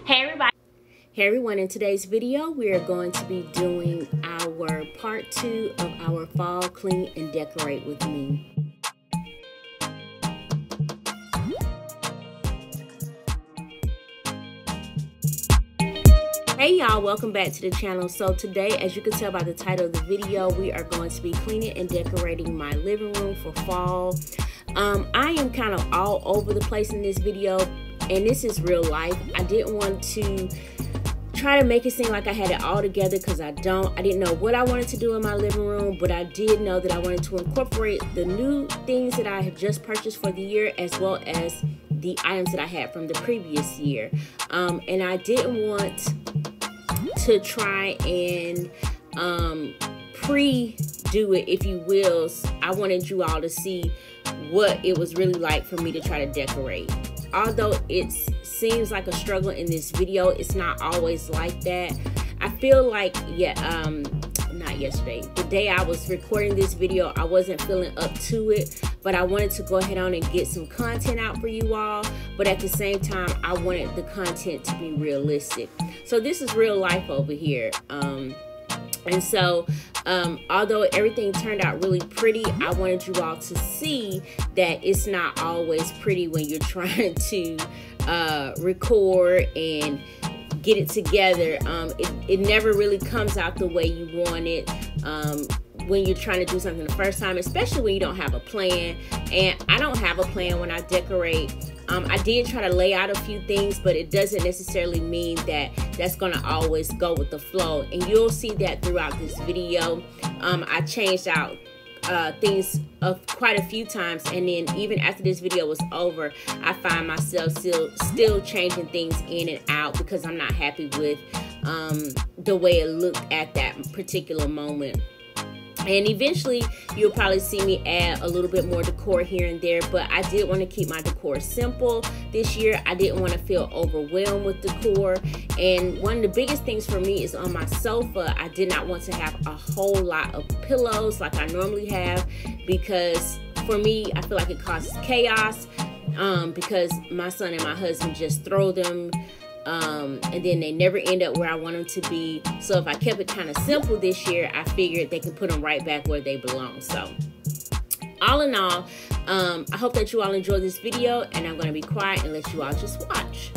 Hey everybody. Hey everyone, in today's video we are going to be doing our part 2 of our fall clean and decorate with me. Hey y'all, welcome back to the channel. So today, as you can tell by the title of the video, we are going to be cleaning and decorating my living room for fall. I am kind of all over the place in this video, and this is real life. I didn't want to try to make it seem like I had it all together, because I don't. I didn't know what I wanted to do in my living room, but I did know that I wanted to incorporate the new things that I have just purchased for the year, as well as the items that I had from the previous year. And I didn't want to try and pre-do it, if you will. I wanted you all to see what it was really like for me to try to decorate. Although it seems like a struggle in this video, it's not always like that. I feel like, not yesterday, the day I was recording this video, I wasn't feeling up to it, but I wanted to go ahead on and get some content out for you all. But at the same time, I wanted the content to be realistic. So this is real life over here. And so, although everything turned out really pretty, I wanted you all to see that it's not always pretty when you're trying to record and get it together. It never really comes out the way you want it when you're trying to do something the first time, especially when you don't have a plan. And I don't have a plan when I decorate. I did try to lay out a few things, but it doesn't necessarily mean that that's going to always go with the flow. And you'll see that throughout this video. I changed out things quite a few times, and then even after this video was over, I find myself still changing things in and out because I'm not happy with the way it looked at that particular moment. And eventually you'll probably see me add a little bit more decor here and there, but I did want to keep my decor simple this year. I didn't want to feel overwhelmed with decor. And one of the biggest things for me is on my sofa, I did not want to have a whole lot of pillows like I normally have, because for me, I feel like it causes chaos, because my son and my husband just throw them, and then they never end up where I want them to be. So if I kept it kind of simple this year, I figured they could put them right back where they belong. So all in all, I hope that you all enjoy this video, and I'm going to be quiet and let you all just watch.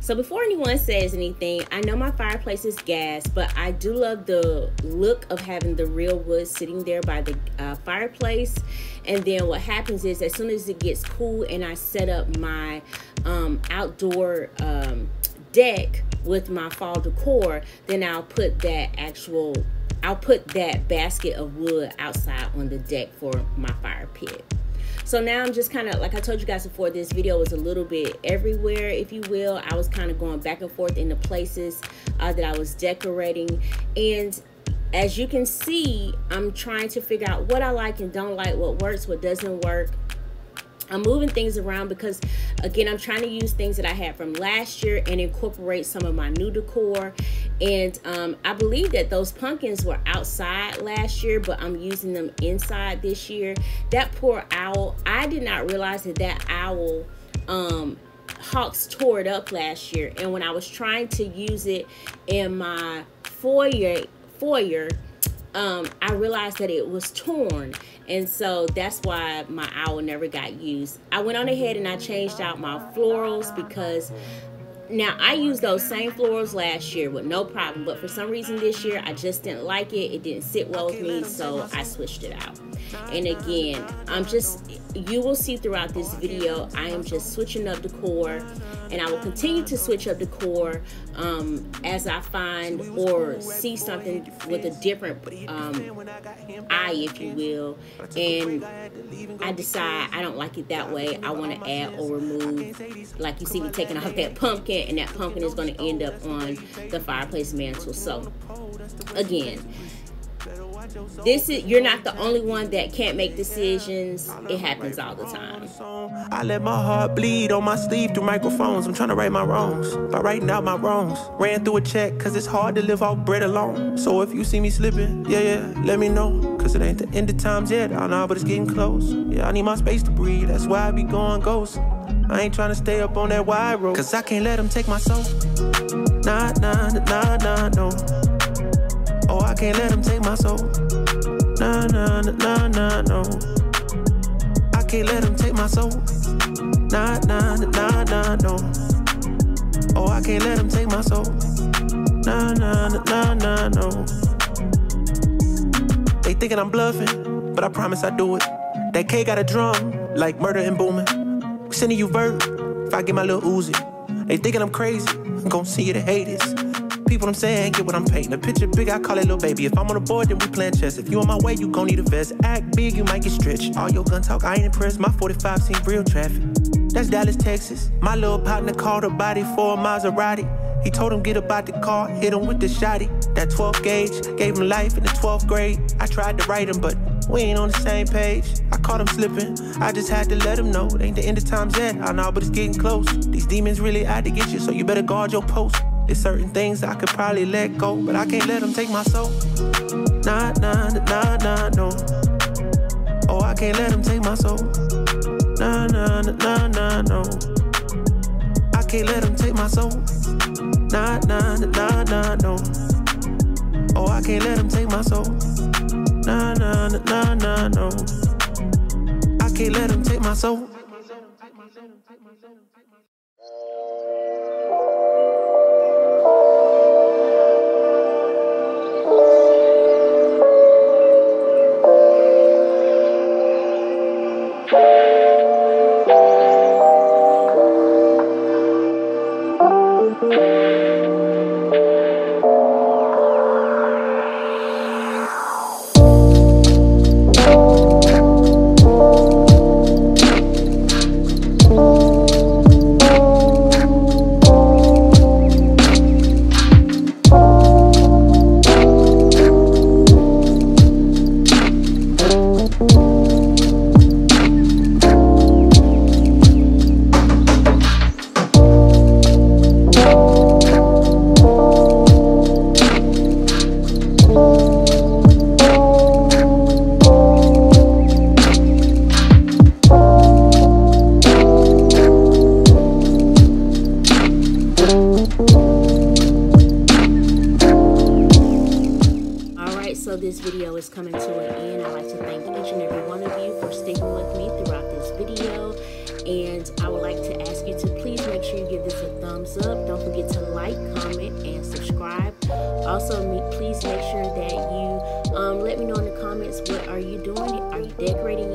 So before anyone says anything, I know my fireplace is gas, but I do love the look of having the real wood sitting there by the fireplace. And then what happens is, as soon as it gets cool and I set up my outdoor deck with my fall decor, then I'll put that basket of wood outside on the deck for my fire pit. So now I'm just kind of, like I told you guys before, this video was a little bit everywhere, if you will. I was kind of going back and forth in the places that I was decorating. And as you can see, I'm trying to figure out what I like and don't like, what works, what doesn't work. I'm moving things around because, again, I'm trying to use things that I had from last year and incorporate some of my new decor. And I believe that those pumpkins were outside last year, but I'm using them inside this year. That poor owl, I did not realize that owl hawks tore it up last year. And when I was trying to use it in my foyer, I realized that it was torn, and so that's why my owl never got used. I went on ahead and I changed out my florals, because now I used those same florals last year with no problem, but for some reason this year I just didn't like it. It didn't sit well with me, so I switched it out. And again, you will see throughout this video, I am just switching up decor, and I will continue to switch up decor as I find or see something with a different eye, if you will, and I decide I don't like it that way. I want to add or remove, like you see me taking off that pumpkin, and that pumpkin is going to end up on the fireplace mantle. So again, you're not the only one that can't make decisions. It happens all the time. I let my heart bleed on my sleeve through microphones. I'm trying to right my wrongs by writing out my wrongs. Ran through a check cause it's hard to live off bread alone. So if you see me slipping, yeah, let me know. Cause it ain't the end of times yet, I know, but it's getting close. Yeah, I need my space to breathe, that's why I be going ghost. I ain't trying to stay up on that wide road, cause I can't let them take my soul. Nah, no. Oh, I can't let them take my soul. Nah, no. I can't let them take my soul. Nah, no. Oh, I can't let them take my soul. Nah, no. They thinking I'm bluffing, but I promise I do it. That K got a drum, like murder and booming. Sending you vert, if I get my little Uzi. They thinking I'm crazy, I'm gon' see you to hate this. People I'm saying, get what I'm painting. A picture big, I call it little baby. If I'm on the board, then we playing chess. If you on my way, you gon' need a vest. Act big, you might get stretched. All your gun talk, I ain't impressed. My 45 seen real traffic. That's Dallas, Texas. My little partner called her body for a Maserati. He told him get about the car, hit him with the shotty. That 12 gauge, gave him life in the 12th grade. I tried to write him, but we ain't on the same page. I caught him slipping, I just had to let him know. It ain't the end of times yet, I know, but it's getting close. These demons really out to get you, so you better guard your post. There's certain things I could probably let go, but I can't let them take my soul. Nah, no. Oh, I can't let them take my soul. Nah, no. I can't let them take my soul. Nah, no. Oh, I can't let them take my soul. Nah, no. I can't let them take my soul. This video is coming to an end. I'd like to thank each and every one of you for sticking with me throughout this video, and I would like to ask you to please make sure you give this a thumbs up. Don't forget to like, comment, and subscribe. Also, please make sure that you let me know in the comments, what are you doing? Are you decorating